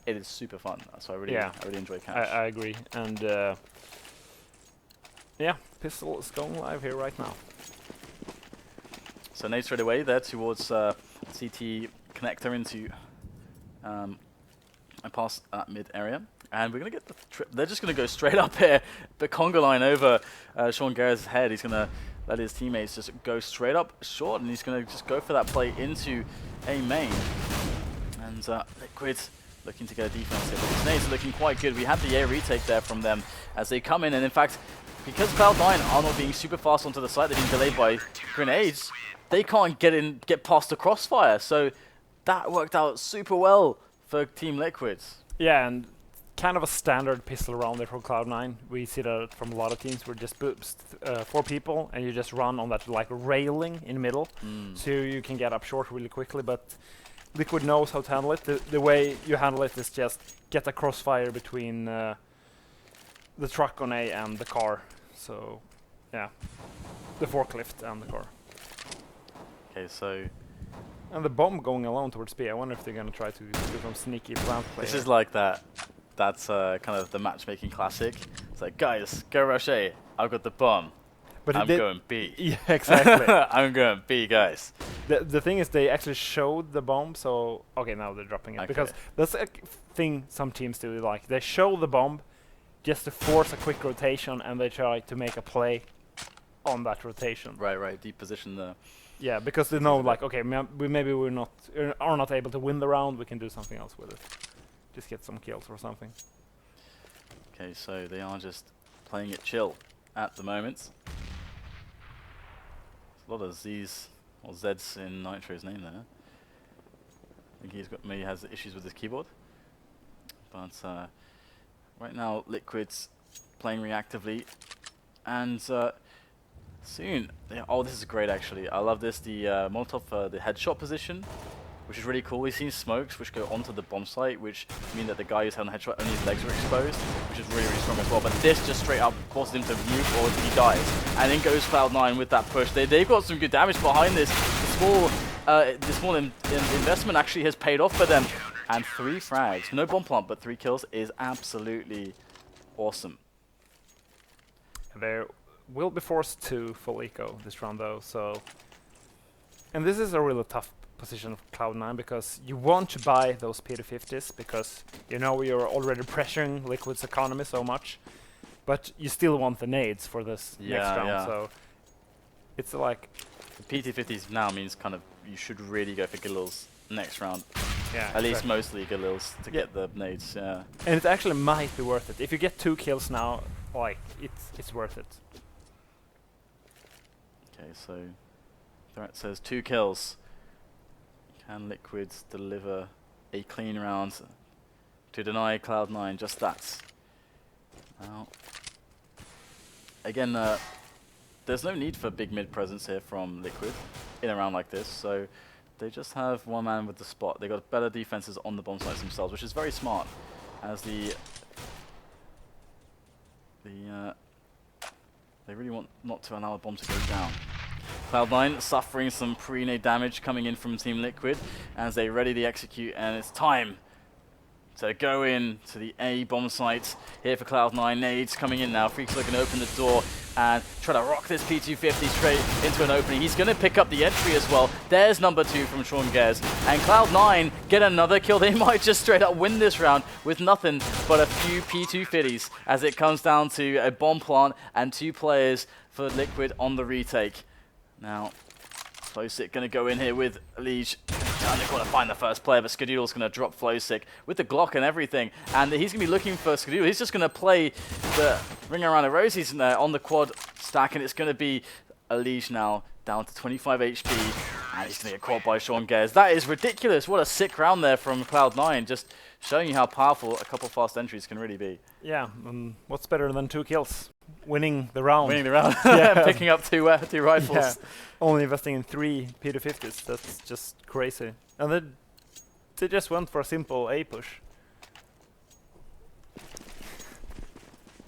it is super fun. So I really enjoy Cash. I agree. And yeah, Pistol is going live here right now. So nade straight away there towards CT connector into and past that mid area. And we're going to get the trip. They're just going to go straight up here. The conga line over Sean Garrett's head. He's going to let his teammates just go straight up short, and he's going to just go for that play into a main. And Liquid looking to get a defense here, but his nades are looking quite good. We had the air retake there from them as they come in, and in fact, because Cloud9 are not being super fast onto the site, they're being delayed by grenades, they can't get past the crossfire. So that worked out super well for Team Liquid. Yeah, and kind of a standard pistol round there for Cloud9. We see that from a lot of teams where just boops 4 people and you just run on that like railing in the middle, so you can get up short really quickly. But Liquid knows how to handle it. The way you handle it is just get a crossfire between the truck on A and the car. So yeah, the forklift and the car. Okay, so and the bomb going alone towards B. I wonder if they're gonna try to do some sneaky plant play. This is like that. That's kind of the matchmaking classic. It's like, guys, go rush A. I've got the bomb. But I'm going B. Yeah, exactly. I'm going B, guys. The thing is, they actually showed the bomb, so okay, now they're dropping it. Okay. Because that's a thing some teams do. Like they show the bomb just to force a quick rotation, and they try to make a play on that rotation. Right. Deep position there. Yeah, because they know, like, okay, maybe we're not are not able to win the round. We can do something else with it. Just get some kills or something. Okay, so they are just playing it chill at the moment. There's a lot of Z's or Z's in Nitro's name there. I think maybe has issues with his keyboard. But right now, Liquid's playing reactively, and soon. Oh, this is great actually. I love this. The Molotov, the headshot position, which is really cool. We've seen smokes which go onto the bomb site, which mean that the guy who's having the headshot, only his legs are exposed, which is really, really strong as well. But this just straight up forces him to move or he dies. And in goes Cloud9 with that push. They've got some good damage behind this. The small investment actually has paid off for them. And 3 frags. No bomb plant, but 3 kills is absolutely awesome. They will be forced to full eco this round though, so... And this is a really tough position of Cloud9 because you want to buy those P250s because you know you're already pressuring Liquid's economy so much, but you still want the nades for this next round, so it's like... The P250s now means kind of you should really go for Galil's next round. Yeah, at least mostly Galil's to get the nades, yeah. And it actually might be worth it. If you get 2 kills now, like, it's worth it. Okay, so Threat says 2 kills. Can Liquid deliver a clean round to deny Cloud9 just that? Now, again, there's no need for big mid presence here from Liquid in a round like this, so they just have one man with the spot. They got better defenses on the bomb sites themselves, which is very smart, as they really want not to allow a bomb to go down. Cloud9 suffering some pre-nade damage coming in from Team Liquid as they ready to execute, and it's time to go in to the A bomb site here for Cloud9. Nades coming in now. Freak's looking to open the door and try to rock this P250 straight into an opening. He's going to pick up the entry as well. There's number 2 from Sean Gers. And Cloud9 get another kill. They might just straight up win this round with nothing but a few P250s as it comes down to a bomb plant and 2 players for Liquid on the retake. Now, Flowsick going to go in here with Liege. They're going to find the first player, but Skadoodle's going to drop Flowsick with the Glock and everything. And he's going to be looking for Skadoodle. He's just going to play the Ring Around the Rosies in there on the quad stack, and it's going to be a Liege now down to 25 HP. And he's going to get caught by Sean Gers. That is ridiculous. What a sick round there from Cloud9. Just showing you how powerful a couple fast entries can really be. Yeah, what's better than 2 kills? Winning the round. Winning the round. Yeah. Picking up 2 rifles. Yeah. Only investing in 3 P250s. That's just crazy. And they just went for a simple A push.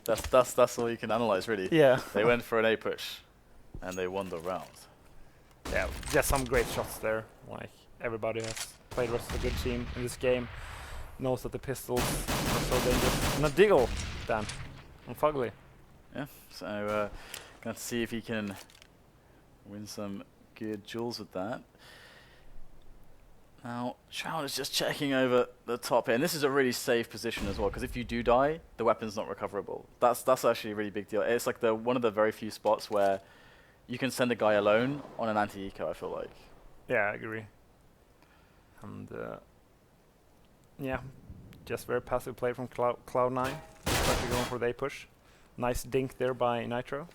That's all you can analyze, really. Yeah. They went for an A push, and they won the round. Yeah, just some great shots there. Like, everybody has played versus a good team in this game. knows that the pistols are so dangerous. And a Diggle, Dan, on Fugly. Yeah, so going to see if he can win some good duels with that. Now, Shroud is just checking over the top here, and this is a really safe position as well, because if you do die, the weapon's not recoverable. That's actually a really big deal. It's like one of the very few spots where you can send a guy alone on an anti-eco, I feel like. Yeah, I agree. And yeah, just very passive play from Cloud9. Actually going for the A push. Nice dink there by Nitro.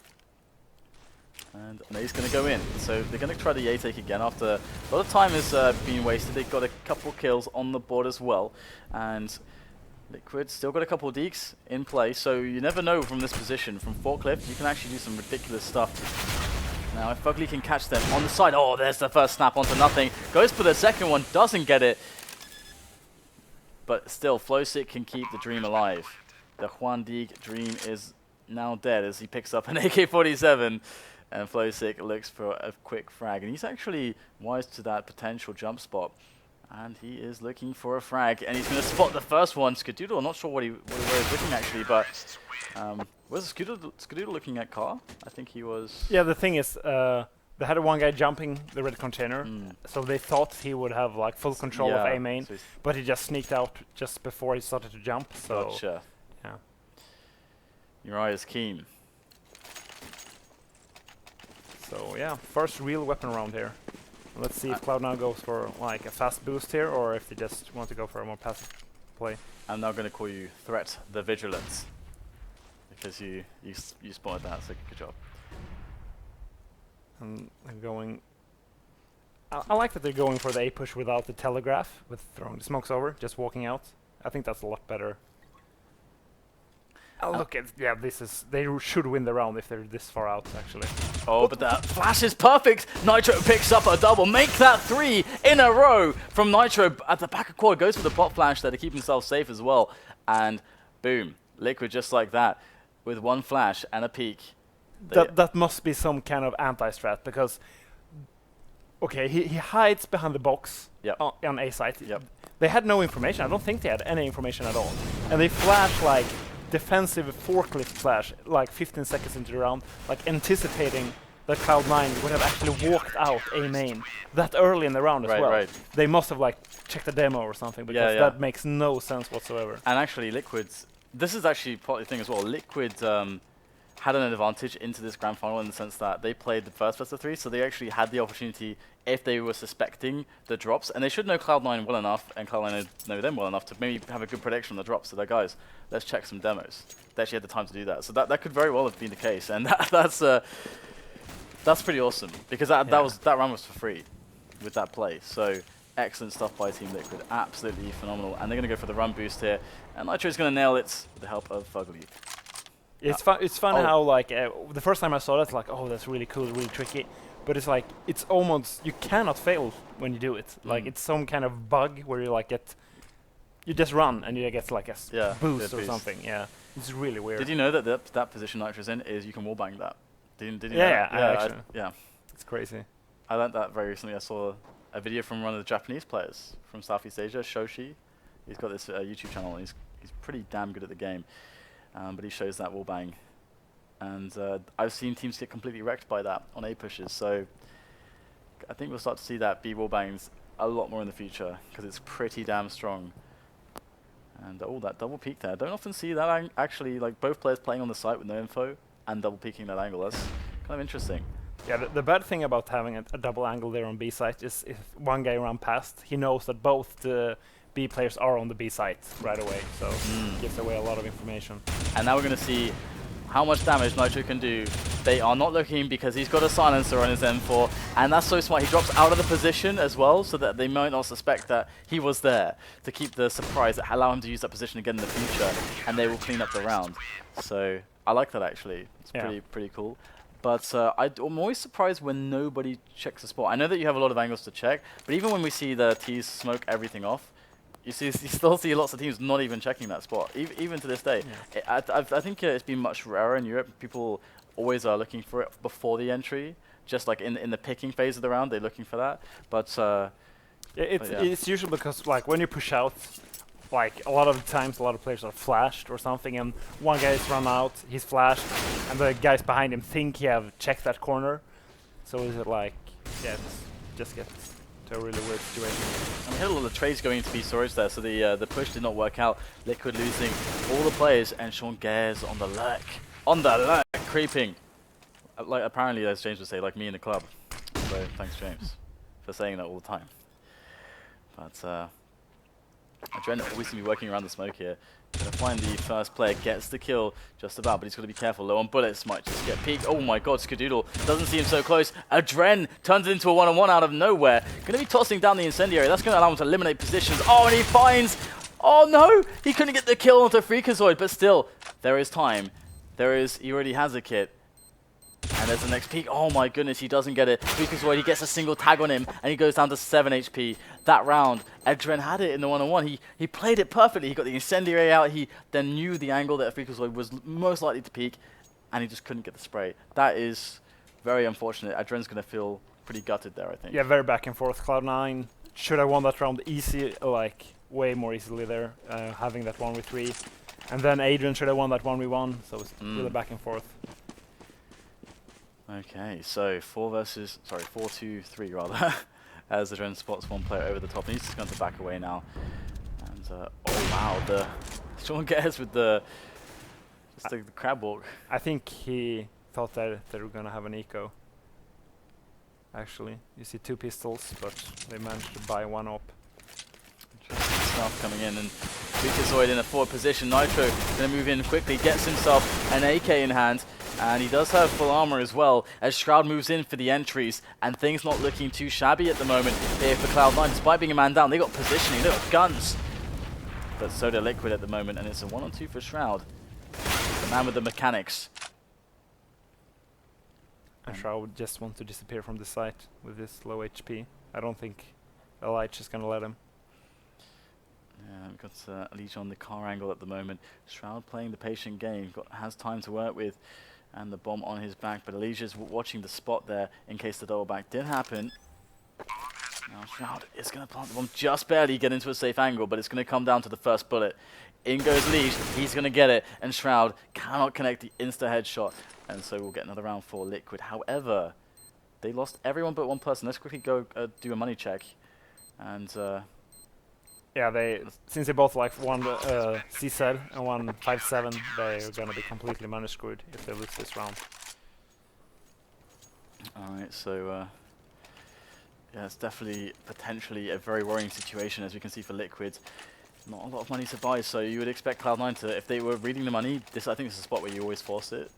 And he's going to go in. So they're going to try the A take again after a lot of time has been wasted. They've got a couple kills on the board as well. And Liquid still got a couple of deeks in play. So you never know from this position. From Forklift, you can actually do some ridiculous stuff. Now if Fugly can catch them on the side. Oh, there's the first snap onto nothing. Goes for the second one, doesn't get it. But still, Flowsick can keep the dream alive. The Juan Deeg dream is now dead as he picks up an AK-47. And Flowsick looks for a quick frag. And he's actually wise to that potential jump spot. And he is looking for a frag. And he's going to spot the first one. Skadoodle, I'm not sure where he was looking actually. But was Skadoodle looking at car? I think he was. Yeah, the thing is, they had one guy jumping the red container. So they thought he would have like full control of A main. So but he just sneaked out just before he started to jump. So gotcha. Yeah. Uriah's keen. So yeah, first real weapon round here. Let's see if Cloud9 goes for like a fast boost here, or if they just want to go for a more passive play. I'm now going to call you Threat the Vigilance, because you spotted that, so good job. And going. I like that they're going for the A push without the telegraph, with throwing the smokes over, just walking out. I think that's a lot better. Look at they should win the round if they're this far out actually. Oh, but that flash is perfect. Nitro picks up a double. Make that 3 in a row from Nitro at the back of quad. Goes for the bot flash there to keep himself safe as well. And boom, Liquid just like that with one flash and a peek. That must be some kind of anti-strat because okay, he hides behind the box on A site. Yep. They had no information. I don't think they had any information at all. And they flash like defensive forklift flash like 15 seconds into the round, like anticipating that Cloud9 would have actually walked out A main that early in the round as well. Right. They must have like checked the demo or something because that makes no sense whatsoever. And actually Liquid's, this is actually part of the thing as well, Liquid had an advantage into this grand final in the sense that they played the first best of 3, so they actually had the opportunity if they were suspecting the drops, and they should know Cloud9 well enough, and Cloud9 know them well enough to maybe have a good prediction on the drops. So they're guys, let's check some demos. They actually had the time to do that, so that could very well have been the case, and that's pretty awesome because that round was for free with that play. So excellent stuff by Team Liquid, absolutely phenomenal, and they're going to go for the run boost here, and Nitro's going to nail it with the help of Fugly. It's fun how like the first time I saw that, like, oh, that's really cool, really tricky. But it's like it's almost you cannot fail when you do it. Like it's some kind of bug where you like you just run and you get like a boost or something. Yeah, it's really weird. Did you know that that position Nitro's in is you can wallbang that? Did you know that? Yeah. It's crazy. I learned that very recently. I saw a video from one of the Japanese players from Southeast Asia, Shoshi. He's got this YouTube channel and he's pretty damn good at the game. But he shows that wallbang. And I've seen teams get completely wrecked by that on A pushes. So I think we'll start to see that B wallbangs a lot more in the future because it's pretty damn strong. And that double peek there. I don't often see that actually, like both players playing on the site with no info and double peeking that angle. That's kind of interesting. Yeah, the bad thing about having a double angle there on B site is if one guy runs past, he knows that both the B players are on the B site right away, so gives away a lot of information. And now we're going to see how much damage Nitro can do. They are not looking because he's got a silencer on his M4, and that's so smart. He drops out of the position as well so that they might not suspect that he was there to keep the surprise, allow him to use that position again in the future, and they will clean up the round. So I like that actually. It's pretty cool. But I'm always surprised when nobody checks the spot. I know that you have a lot of angles to check, but even when we see the T's smoke everything off, you still see lots of teams not even checking that spot, even to this day. Yeah. I think it's been much rarer in Europe. People always are looking for it before the entry, just like in the picking phase of the round, they're looking for that. But it's usually because like when you push out, like a lot of times, a lot of players are flashed or something, and one guy's run out, he's flashed, and the guys behind him think he have checked that corner. So is it like, yeah, it just gets to a really weird situation. And we had a lot of trades going into B storage there, so the push did not work out. Liquid losing all the players, and Sean Gares on the lurk. On the lurk, creeping. Like apparently, as James would say, like me in the club. So thanks, James, for saying that all the time. But Adren always going to be working around the smoke here. Gonna find the first player, gets the kill just about, but he's got to be careful. Low on bullets, might just get peeked. Oh my god, Skadoodle doesn't seem so close. Adren turns it into a one-on-one out of nowhere. Gonna be tossing down the incendiary. That's gonna allow him to eliminate positions. Oh, and he finds... Oh no! He couldn't get the kill onto Freakazoid, but still, there is time. He already has a kit. And there's the next peek. Oh my goodness, he doesn't get it. Freakazoid, he gets a single tag on him, and he goes down to 7 HP. That round, Edren had it in the one-on-one. He played it perfectly. He got the incendiary out. He then knew the angle that Freakazoid was most likely to peek, and he just couldn't get the spray. That is very unfortunate. Edren's going to feel pretty gutted there, I think. Yeah, very back and forth. Cloud9 should have won that round easy, like way more easily there, having that 1v3. And then Adrian should have won that 1v1, so it's really back and forth. Okay, so 4-2-3 rather, as the Adren spots one player over the top, and he's just going to back away now. And oh wow, the Sean Gares with the crab walk. I think he thought that they were gonna have an eco. Actually, you see 2 pistols, but they managed to buy one up. Interesting stuff coming in, and Freakazoid in a forward position. Nitro going to move in quickly, gets himself an AK in hand. And he does have full armor as well, as Shroud moves in for the entries, and things not looking too shabby at the moment here for Cloud9. Despite being a man down, they got positioning, they got guns. But so do Liquid at the moment, and it's a 1-on-2 for Shroud. The man with the mechanics. And Shroud just wants to disappear from the site with this low HP. I don't think LH is going to let him. Yeah, we've got Legion on the car angle at the moment. Shroud playing the patient game, has time to work with. And the bomb on his back, but Alicia's watching the spot there in case the double back did happen. Now Shroud is going to plant the bomb just barely, get into a safe angle, but it's going to come down to the first bullet. In goes Lige, he's going to get it, and Shroud cannot connect the insta-headshot, and so we'll get another round for Liquid. However, they lost everyone but one person. Let's quickly go do a money check. And yeah, since they both like one CZ and one 5-7, they're gonna be completely money screwed if they lose this round. Alright, so yeah, it's definitely potentially a very worrying situation, as we can see for Liquid. Not a lot of money to buy, so you would expect Cloud9 to, if they were reading the money, I think this is a spot where you always force it.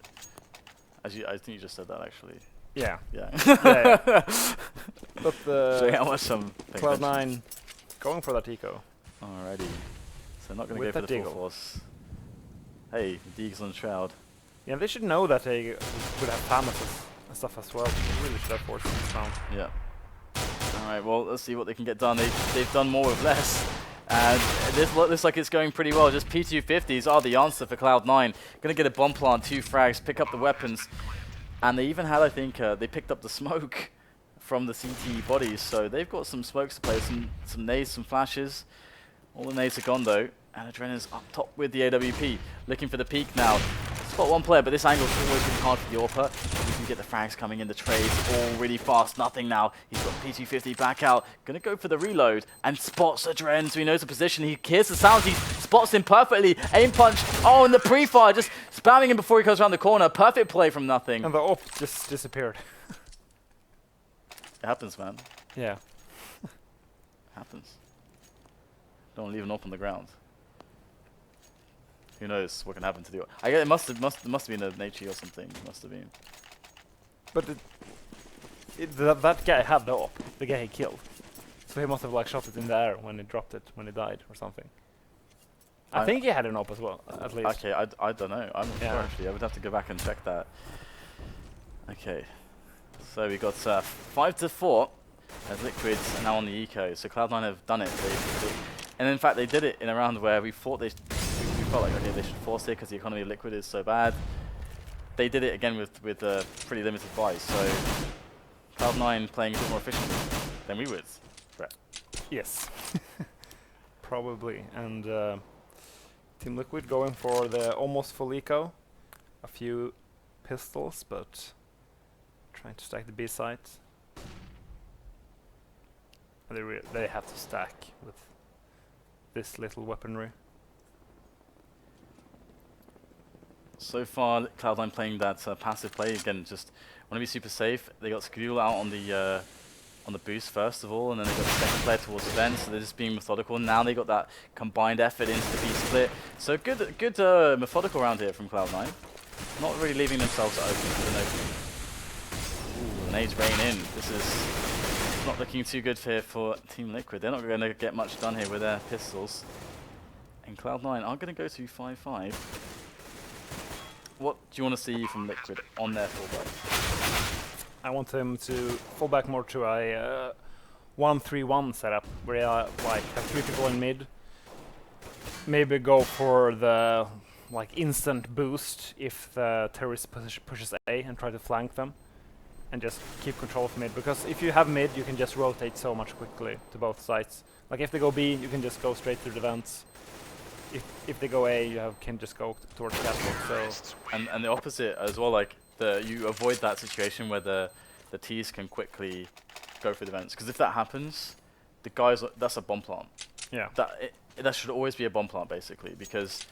I think you just said that actually. Yeah. Yeah. Yeah. But showing how much Cloud9 going for that eco. Alrighty. So not going to go for the full force. Hey, Deegs on Shroud. Yeah, they should know that they would have FAMAS and stuff as well. They really should have forced this round. Yeah. Alright, well, let's see what they can get done. They've done more with less. And this looks like it's going pretty well. Just P250s are the answer for Cloud9. Going to get a bomb plant, 2 frags, pick up the weapons. And they even had, I think, they picked up the smoke from the CT bodies. So they've got some smokes to play, some nades, some flashes. All the nades are gone though, and Adrena's up top with the AWP, looking for the peak now. Spot one player, but this angle's always really hard for the AWPer. You can get the frags coming in, the trades all really fast, nothing now. He's got P250 back out, gonna go for the reload, and spots Adren, so he knows the position. He hears the sounds, he spots him perfectly, aim punch, oh, and the pre-fire, just spamming him before he goes around the corner. Perfect play from nothing. And the AWP just disappeared. It happens, man. Yeah. Happens. Don't leave an AWP on the ground. Who knows what can happen to the AWP? I guess it must have been an HE or something. It must have been. But that guy had the AWP, the guy he killed. So he must have like shot it in the air when he dropped it, when he died or something. I think he had an AWP as well, at least. Okay, I don't know. I'm not sure actually. I would have to go back and check that. Okay. So we got 5-4 as Liquids are now on the eco. So Cloud9 have done it. And in fact, they did it in a round where we thought we felt like okay, they should force it because the economy of Liquid is so bad. They did it again with pretty limited buys. So Cloud9 playing a bit more efficiently than we would. Yes. probably. And Team Liquid going for the almost full eco. A few pistols, but trying to stack the B sites. And they have to stack with this little weaponry. So far, Cloud9 playing that passive play again. Just want to be super safe. They got Skadul out on the boost first of all, and then they got the second player towards the vent. So they're just being methodical. Now they got that combined effort into the B split. So good methodical round here from Cloud9. Not really leaving themselves open for an opening. Ooh, the nades rain in. This is not looking too good here for Team Liquid. They're not going to get much done here with their pistols. And Cloud9 are going to go to 5-5. What do you want to see from Liquid on their fullback? I want them to fall back more to a 1-3-1 setup, where they like have 3 people in mid. Maybe go for the like instant boost if the terrorist pushes A and try to flank them, and just keep control of mid. Because if you have mid, you can just rotate so much quickly to both sides. Like if they go B, you can just go straight through the vents. If they go A, you can just go towards catwalk. So and the opposite as well. Like you avoid that situation where the T's can quickly go through the vents. Because if that happens, the guys that's a bomb plant. yeah, That should always be a bomb plant basically, because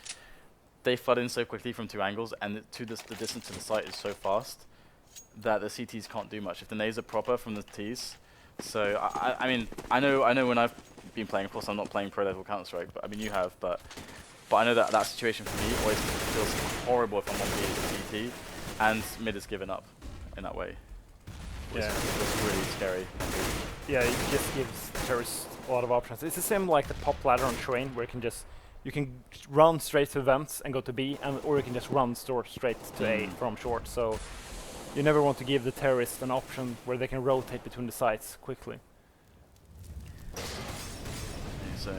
they flood in so quickly from 2 angles, and the distance to the site is so fast that the CTs can't do much if the nades are proper from the T's. So I mean I know when I've been playing, of course I'm not playing pro level Counter-Strike, but I mean you have, but I know that situation for me always feels horrible if I'm on B as a CT and mid is given up in that way. yeah, It's really scary. yeah. It just gives terrorists a lot of options. It's the same like the pop ladder on Train, where you can run straight to vents and go to B, or you can just run straight to A from short. So you never want to give the terrorists an option where they can rotate between the sites quickly. So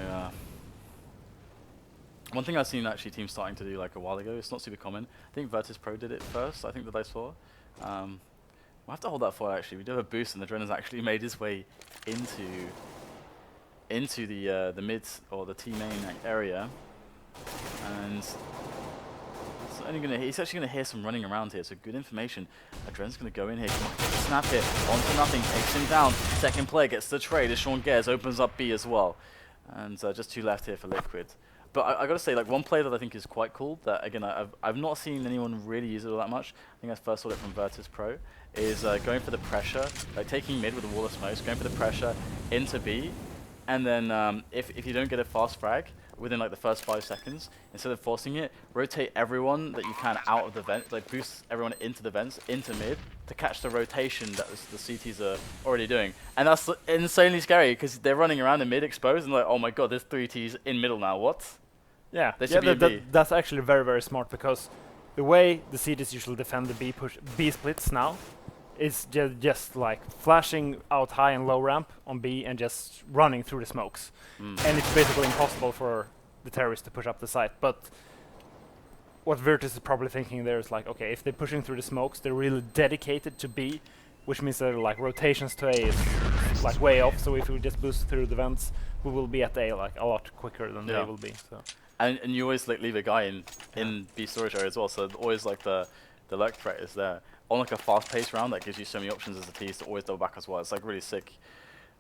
one thing I've seen actually teams starting to do like a while ago, it's not super common. I think Virtus Pro did it first, I think that I saw. We'll have to hold that for actually. We do have a boost, and the Dren has actually made his way into the mid or the T main area, and he's actually gonna hear some running around here. So good information. Adren's gonna go in here. Come on, snap it onto nothing, takes him down. Second player gets the trade as Sean Gares opens up B as well, and just 2 left here for Liquid. But I gotta say, like one play that I think is quite cool, that again I've not seen anyone really use it all that much. I think I first saw it from Virtus Pro. Is going for the pressure, like taking mid with a wall of smokes, going for the pressure into B, and then if you don't get a fast frag within like the first 5 seconds, instead of forcing it, rotate everyone that you can out of the vent, like boost everyone into the vents, into mid, to catch the rotation that the CTs are already doing. And that's insanely scary, because they're running around in mid exposed, and like, oh my god, there's 3 Ts in middle now, what? Yeah, They should be in B. That's actually very, very smart, because the way the CTs usually defend the B splits now is just like flashing out high and low ramp on B and just running through the smokes. And it's basically impossible for the terrorists to push up the site. But what Virtus is probably thinking there is like, okay, if they're pushing through the smokes, they're really dedicated to B, which means that like rotations to A is like way off. So if we just boost through the vents, we will be at A like a lot quicker than they will be. So. And you always like leave a guy in B storage area as well, so always like the lurk threat is there. On like a fast-paced round, that gives you so many options as a T to always double back as well. It's like really sick.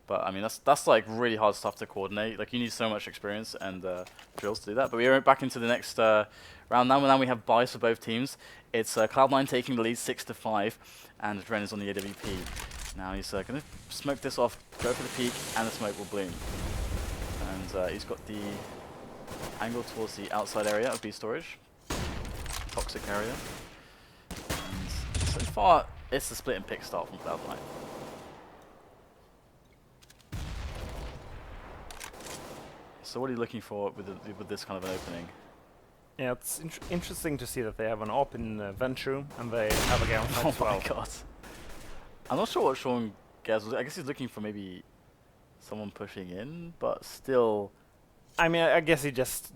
But I mean that's like really hard stuff to coordinate. Like you need so much experience and drills to do that. But we are back into the next round now. Now we have buys for both teams. It's Cloud9 taking the lead 6-5, and Dren is on the AWP. Now he's going to smoke this off, go for the peak, and the smoke will bloom. And he's got the angle towards the outside area of B storage, toxic area. And so far, it's the split and pick start from Cloud9. So what are you looking for with this kind of an opening? Yeah, it's interesting to see that they have an op in vent room, and they have a guy on site as well. Oh my god. I'm not sure what Sean Gares was. I guess he's looking for maybe someone pushing in, but still. I mean, I guess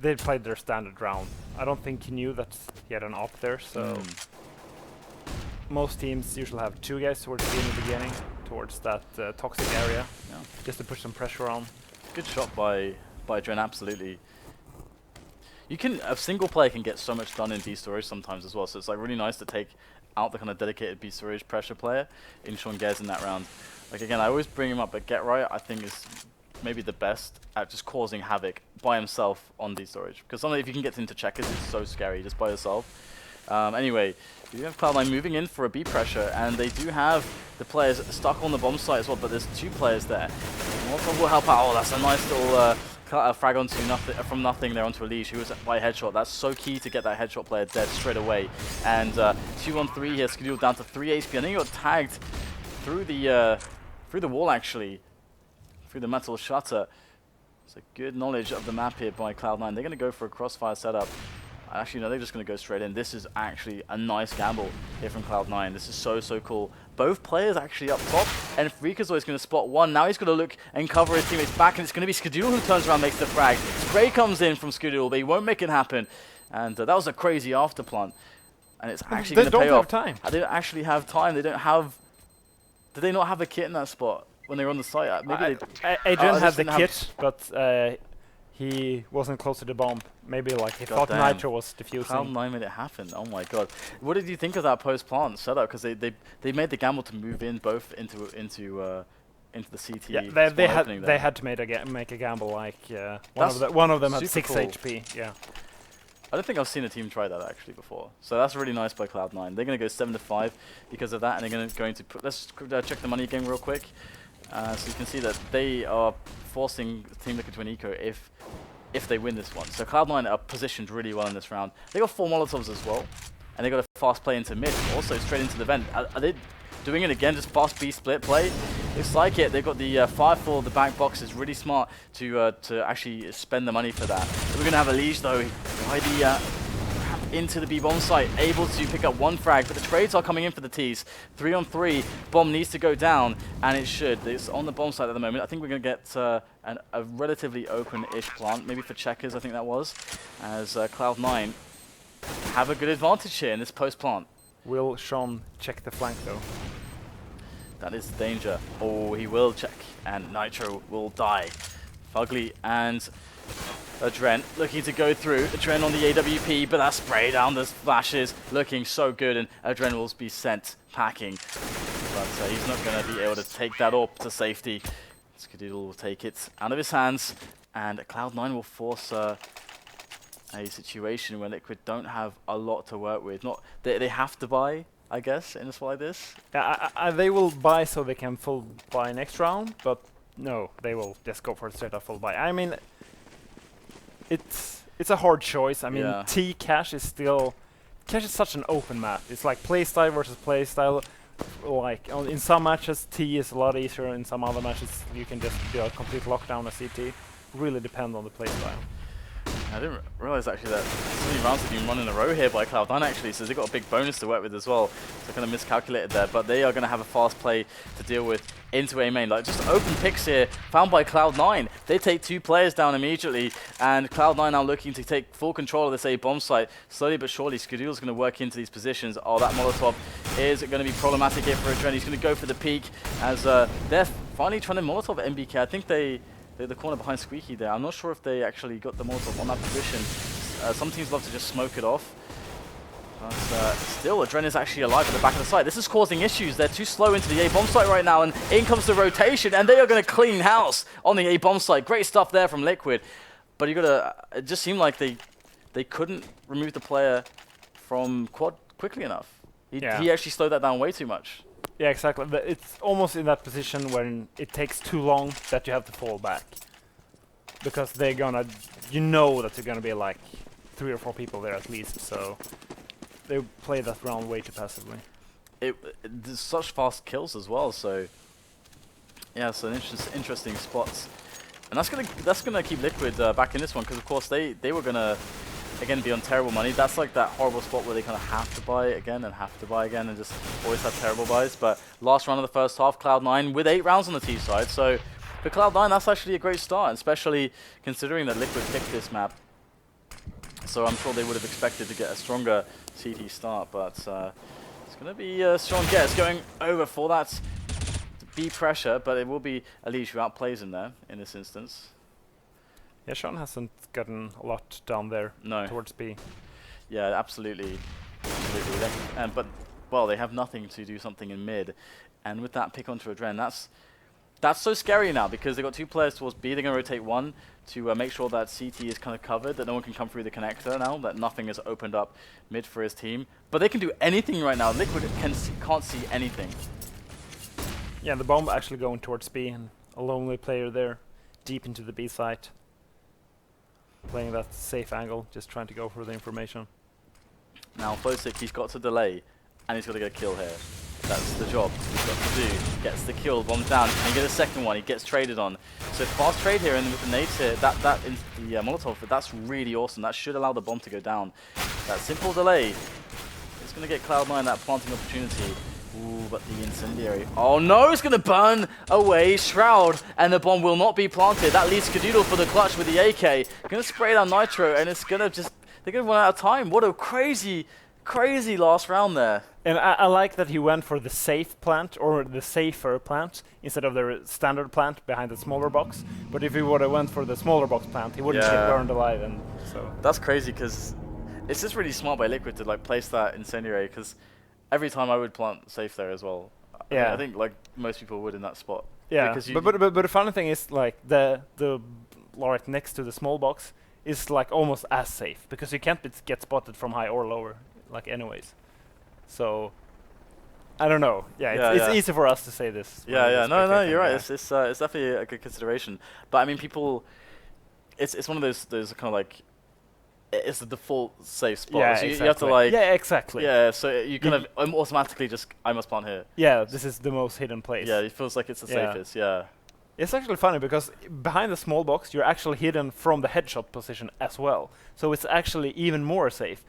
they played their standard round. I don't think he knew that he had an op there, so most teams usually have 2 guys towards B in the beginning, towards that toxic area, just to push some pressure on. Good shot by by Dren, absolutely. A single player can get so much done in B storage sometimes as well, so it's like really nice to take out the kind of dedicated B storage pressure player in Sean Gez in that round. Like again, I always bring him up, but Get Right I think is maybe the best at just causing havoc by himself on B storage. Because sometimes if you can get into checkers, it's so scary just by yourself. Anyway, you have Cloud9 moving in for a B pressure, and they do have the players stuck on the bomb site as well, but there's 2 players there. Molotov will help out. Oh, that's a nice little frag onto nothing, from nothing there onto Elise, who was by headshot. That's so key to get that headshot player dead straight away. And 2-on-3 here, Skidoo down to 3 HP. I think he got tagged through the wall actually, through the metal shutter. It's a good knowledge of the map here by Cloud9. They're going to go for a crossfire setup. Actually, no, they're just going to go straight in. This is actually a nice gamble here from Cloud9. This is so, so cool. Both players actually up top, and Freakazoid is going to spot one. Now he's going to look and cover his teammates back, and it's going to be Skadul who turns around and makes the frag. Spray comes in from Skadul, but he won't make it happen. And that was a crazy afterplant. And it's actually going to pay off. They don't have time. They don't actually have time. They don't have... Did they not have a kit in that spot when they were on the site? Maybe Adrian had the kit, but he wasn't close to the bomb. Maybe like he thought Nitro was defusing. Cloud9 made it happen. Oh my god! What did you think of that post-plant setup? Because they made the gamble to move in both into the CT. Yeah, they had to make a gamble. Like one of them had 6 cool. HP. Yeah. I don't think I've seen a team try that actually before. So that's really nice by Cloud9. They're going to go 7-5 because of that, and they're going to put. Let's check the money game real quick. So you can see that they are forcing Team Liquid to an eco if they win this one. So Cloud9 are positioned really well in this round. They got 4 Molotovs as well, and they got a fast play into mid, also straight into the vent. Are they doing it again, just fast B split play? Looks like it. They've got the fire for the back box. Is really smart to actually spend the money for that. So we're going to have a Liege though, by the into the B bomb site, able to pick up 1 frag, but the trades are coming in for the T's. 3-on-3, bomb needs to go down, and it should. It's on the bomb site at the moment. I think we're going to get a relatively open-ish plant, maybe for checkers, I think that was, as Cloud9 have a good advantage here in this post-plant. Will Sean check the flank though? That is the danger. Oh, he will check, and Nitro will die. Fugly and Dren looking to go through. Dren on the AWP, but that spray down the flashes looking so good, and Dren will be sent packing. But he's not going to be able to take that up to safety. Skadoodle will take it out of his hands, and Cloud9 will force a situation where Liquid don't have a lot to work with. They have to buy, I guess, in a spot like this. Yeah, they will buy so they can full buy next round, but no, they will just go for a straight up full buy. I mean, it's a hard choice. I mean, yeah. Cache is still... Cache is such an open map. It's like playstyle versus playstyle. Like, in some matches, T is a lot easier. In some other matches, you can just do a complete lockdown of CT. Really depend on the playstyle. I didn't realize actually that so many rounds have been run in a row here by Cloud9 actually, so they've got a big bonus to work with as well. So kind of miscalculated there, but they are going to have a fast play to deal with into A main. Like just open picks here found by Cloud9. They take 2 players down immediately, and Cloud9 now looking to take full control of this A bomb site. Slowly but surely, Skadoodle's going to work into these positions. Oh, that Molotov is going to be problematic here for Adren. He's going to go for the peak as they're finally trying to Molotov MBK. I think the corner behind Squeaky there. I'm not sure if they actually got the Molotov on that position. Some teams love to just smoke it off. But still, Adren is actually alive at the back of the site. This is causing issues. They're too slow into the A-bomb site right now, and in comes the rotation, and they are going to clean house on the A-bomb site. Great stuff there from Liquid. But you got to... It just seemed like they couldn't remove the player from quad quickly enough. He actually slowed that down way too much. Yeah, exactly. It's almost in that position when it takes too long that you have to fall back. Because they're gonna... You know that they're gonna be like 3 or 4 people there at least, so... They play that round way too passively. There's such fast kills as well, so... Yeah, so interesting spots. And that's gonna keep Liquid back in this one, because of course they were gonna... Again, be on terrible money. That's like that horrible spot where they kind of have to buy again and have to buy again and just always have terrible buys. But last round of the first half, Cloud9 with 8 rounds on the T side. So for Cloud9, that's actually a great start, especially considering that Liquid picked this map. So I'm sure they would have expected to get a stronger CT start. But it's going to be Sean Gez going over for that B pressure, but it will be Elise who outplays him there in this instance. Yeah, Sean hasn't gotten a lot down there No. towards B. Yeah, absolutely. Absolutely. But, well, they have nothing to do something in mid. And with that pick onto Adren, that's so scary now because they've got 2 players towards B. They're going to rotate 1 to make sure that CT is kind of covered, that no one can come through the connector now, that nothing has opened up mid for his team. But they can do anything right now. Liquid can't see anything. Yeah, the bomb actually going towards B, and a lonely player there, deep into the B site. Playing that safe angle, just trying to go for the information. Now, Fosick, he's got to delay, and he's got to get a kill here. That's the job he's got to do. Gets the kill, bombs down, and he gets a second one. He gets traded on. So fast trade here, and with the nades here, the Molotov, that's really awesome. That should allow the bomb to go down. That simple delay is going to get Cloud9 that planting opportunity. Ooh, but the incendiary. Oh no, it's going to burn away Shroud, and the bomb will not be planted. That leaves Skadoodle for the clutch with the AK. Going to spray down Nitro, and it's going to just, they're going to run out of time. What a crazy, crazy last round there. And I like that he went for the safe plant, or the safer plant, instead of the standard plant behind the smaller box. But if he would have went for the smaller box plant, he wouldn't get burned alive, and so. That's crazy, because it's just really smart by Liquid to like place that incendiary, because every time I would plant safe there as well. Yeah. I think like most people would in that spot. Yeah, but the funny thing is like the right next to the small box is like almost as safe, because you can't get spotted from high or lower, like anyways. So I don't know. Yeah, it's easy for us to say this. Yeah, no, you're right. It's definitely a good consideration. But I mean, people, it's one of those kind of like, it's the default safe spot. Yeah, so exactly. You have to like. Yeah, exactly. Yeah, so you kind of automatically just, I must plant here. Yeah, this is the most hidden place. Yeah, it feels like it's the safest. Yeah. It's actually funny because behind the small box, you're actually hidden from the headshot position as well. So it's actually even more safe.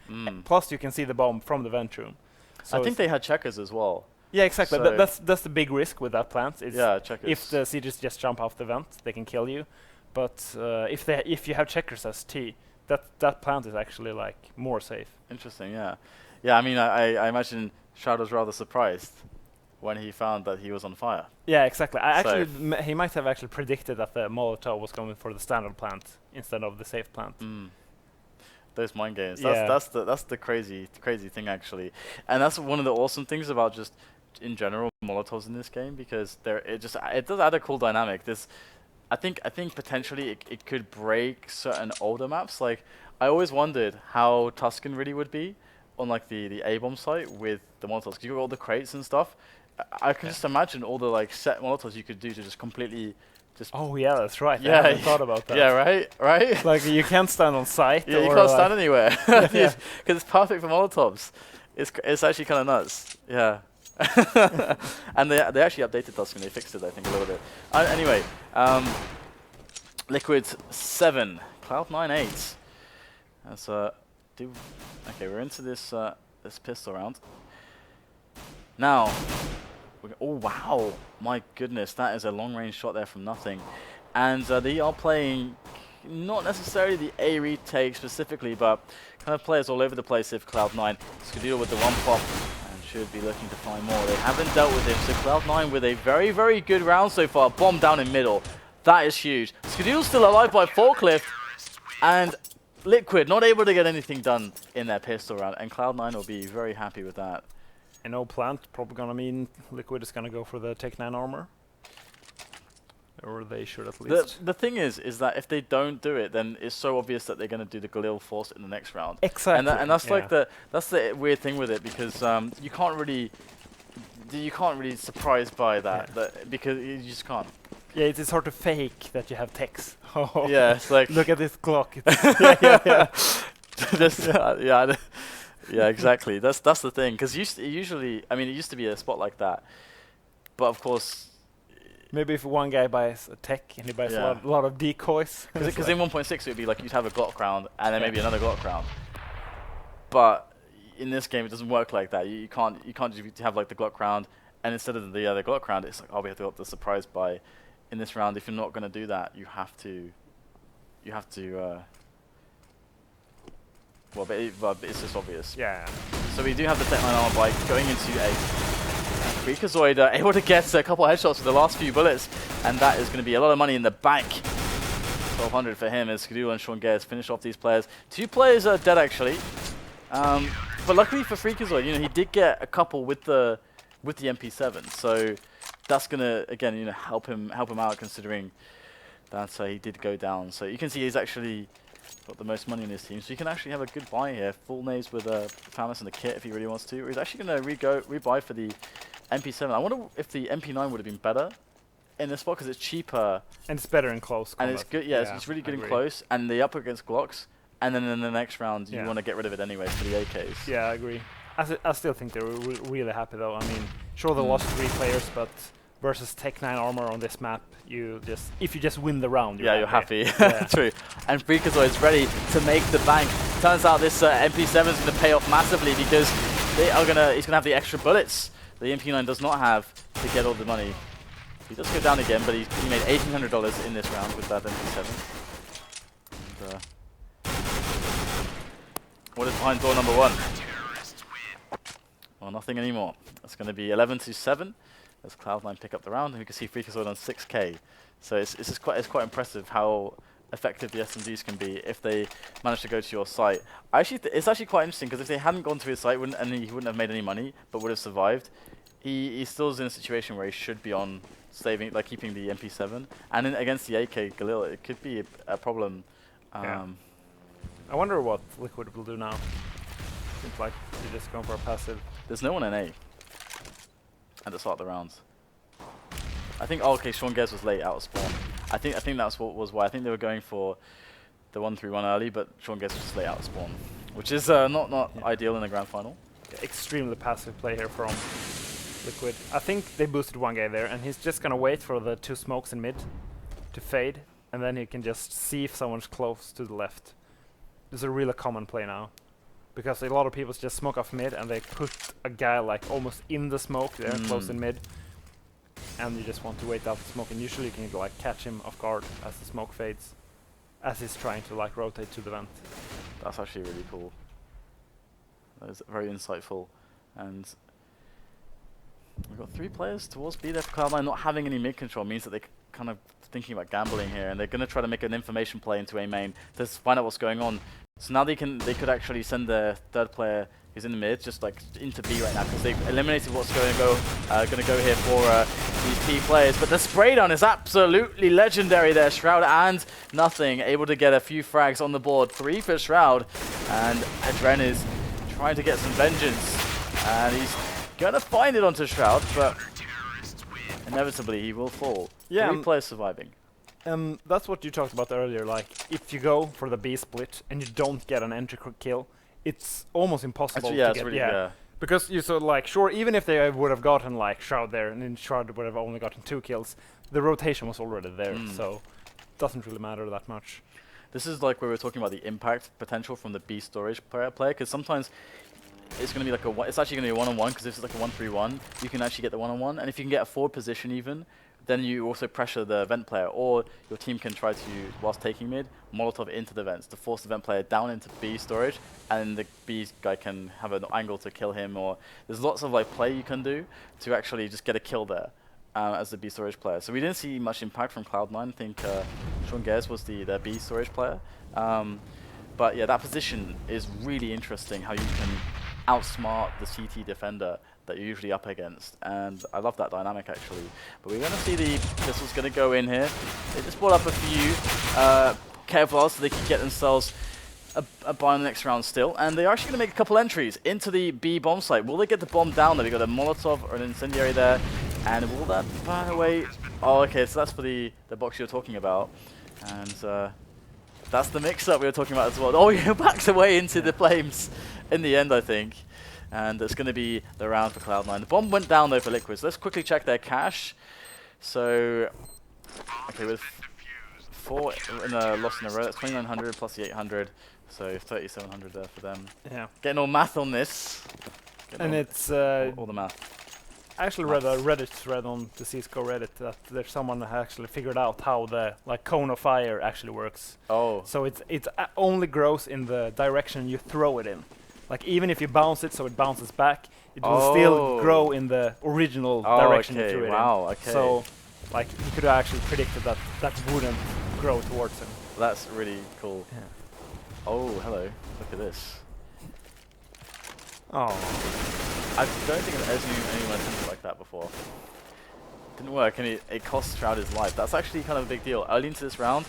Plus, you can see the bomb from the vent room. So I think they had checkers as well. Yeah, exactly. So That's the big risk with that plant. Yeah, checkers. If the CGs just jump off the vent, they can kill you. But if you have checkers as T, that plant is actually like more safe. Interesting. Yeah. Yeah. I mean, I imagine Shroud was rather surprised when he found that he was on fire. Yeah, exactly. He might have actually predicted that the Molotov was going for the standard plant instead of the safe plant. Those mind games. That's the crazy thing actually, and that's one of the awesome things about just in general Molotovs in this game, because it does add a cool dynamic. I think potentially it could break certain older maps. Like I always wondered how Tuscan really would be on like the A-bomb site with the Molotovs, because you got all the crates and stuff. I can just imagine all the like set Molotovs you could do to just completely just. Oh yeah, that's right. Yeah, I hadn't thought about that. Yeah, right. Like you can't stand on site. Yeah, you can't stand anywhere because it's perfect for Molotovs. It's actually kind of nuts. Yeah. And they actually updated Tuscan. They fixed it, I think, a little bit. Anyway, Liquid 7, Cloud9 8. Okay, we're into this pistol round. Now, oh wow, my goodness, that is a long-range shot there from nothing. And they are playing not necessarily the A retake specifically, but kind of players all over the place if Cloud9. Skadoodle with the one pop and should be looking to find more. They haven't dealt with him, so Cloud9 with a very, very good round so far. Bomb down in middle. That is huge. Skadoodle's still alive by forklift, and Liquid not able to get anything done in their pistol round, and Cloud9 will be very happy with that. And no plant, probably gonna mean Liquid is gonna go for the Tech 9 armor. Or they should at least. The thing is that if they don't do it, then it's so obvious that they're gonna do the Galil Force in the next round. Exactly. And that's like that's the weird thing with it, because you can't really surprise by that, because you just can't. Yeah, it's sort of fake that you have techs. Yeah, it's like look at this clock. Yeah, exactly. That's the thing, because usually, I mean, it used to be a spot like that, but of course. Maybe if one guy buys a tech and he buys a lot of decoys. Because in 1.6 it would be like you'd have a Glock round and then maybe another Glock round. But in this game it doesn't work like that. You can't just have like the Glock round, and instead of the Glock round it's like, oh, we have to go the surprise buy. In this round, if you're not going to do that, you have to. Well, but it's just obvious. Yeah. So we do have the Tech 9 armor bike going into a Freakazoid, able to get a couple of headshots with the last few bullets, and that is going to be a lot of money in the bank. 1200 for him as Skadoo and Sean Gayes finish off these players. 2 players are dead actually. But luckily for Freakazoid, you know, he did get a couple with the MP7, so that's gonna again, you know, help him out considering that he did go down. So you can see he's actually got the most money in his team, so you can actually have a good buy here. Full names with Famis and the kit if he really wants to. Or he's actually gonna rebuy for the MP7. I wonder if the MP9 would have been better in this spot because it's cheaper and it's better in close combat. And it's good. Yeah, it's really good in close, and the up against Glocks. And then in the next round, you want to get rid of it anyway for the AKs. Yeah, I agree. I still think they were really happy though. I mean, sure they lost 3 players, but versus Tech9 armor on this map, if you just win the round, you're happy. True. And Freakazoid is ready to make the bank. Turns out this MP7 is going to pay off massively because he's going to have the extra bullets the MP9 does not have to get all the money. He does go down again, but he made $1,800 in this round with that MP7. And, what is behind door number 1? Well, nothing anymore. It's going to be 11-7 as Cloud9 pick up the round, and we can see Freakazoid on 6k. So it's quite impressive how effective the SMGs can be if they manage to go to your site. It's actually quite interesting because if they hadn't gone to his site and he wouldn't have made any money but would have survived, he still is in a situation where he should be on saving, like keeping the MP7, and against the AK Galil, it could be a problem. I wonder what Liquid will do now. Seems like they're just going for a passive. There's no one in A at the start of the rounds. I think okay, Sean Gez was late out of spawn. I think that's what was why. I think they were going for the 1-3-1 early, but Sean Gez was just late out of spawn, which is not ideal in the grand final. Yeah, extremely passive play here from Liquid. I think they boosted one guy there, and he's just gonna wait for the 2 smokes in mid to fade, and then he can just see if someone's close to the left. This is a really common play now, because a lot of people just smoke off mid and they put a guy like almost in the smoke there, close in mid, and you just want to wait out the smoke, and usually you can like catch him off guard as the smoke fades, as he's trying to like rotate to the vent. That's actually really cool. That is very insightful, and we've got 3 players towards B there for Cloud9. Not having any mid control means that they're kind of thinking about gambling here, and they're going to try to make an information play into A main to find out what's going on. So now they could actually send their 3rd player who's in the mid just like into B right now because they've eliminated what's going to go here for these P players. But the spray down is absolutely legendary there. Shroud and nothing, able to get a few frags on the board. 3 for Shroud, and Adren is trying to get some vengeance, and he's gonna find it onto Shroud, but inevitably he will fall. Yeah, 3 players surviving. That's what you talked about earlier, like if you go for the B split and you don't get an entry kill, it's almost impossible to get. Really, because you sort of like, sure, even if they would have gotten like Shroud there and then Shroud would have only gotten 2 kills, the rotation was already there, so it doesn't really matter that much. This is like where we're talking about the impact potential from the B storage player, because sometimes it's going to be like it's actually going to be a 1-on-1, because if it's like a 1-3-1, you can actually get the 1-on-1, and if you can get a forward position even, then you also pressure the vent player, or your team can try to, whilst taking mid, Molotov into the vents to force the vent player down into B storage, and the B guy can have an angle to kill him, or there's lots of like play you can do to actually just get a kill there as the B storage player. So we didn't see much impact from Cloud9. I think Sean Gez was their B storage player. But yeah, that position is really interesting, how you can outsmart the CT defender that you're usually up against, and I love that dynamic actually. But we're going to see the pistols going to go in here. They just brought up a few Kevlars so they can get themselves a buy in the next round still, and they're actually going to make a couple entries into the B bomb site. Will they get the bomb down there? We've got a Molotov or an incendiary there, and will that by the way? Oh, okay, so that's for the box you're talking about, and that's the mix-up we were talking about as well. Oh, he backs away into the flames in the end, I think. And it's going to be the round for Cloud9. The bomb went down though for Liquids. Let's quickly check their cash. So, okay, with 4 lost in a row, that's 2,900 plus the 800. So 3,700 there for them. Yeah. Getting all math on this. And it's all the math. I actually read a Reddit thread on the CSGO Reddit that there's someone that actually figured out how the like cone of fire actually works. Oh. So it only grows in the direction you throw it in. Like even if you bounce it so it bounces back, it will still grow in the original direction you threw it in. Wow, okay. So like he could have actually predicted that that wouldn't grow towards him. That's really cool. Yeah. Oh, hello. Look at this. Oh. I don't think I've ever seen anyone attempt it like that before. Didn't work, and it cost Shroud his life. That's actually kind of a big deal. Early into this round,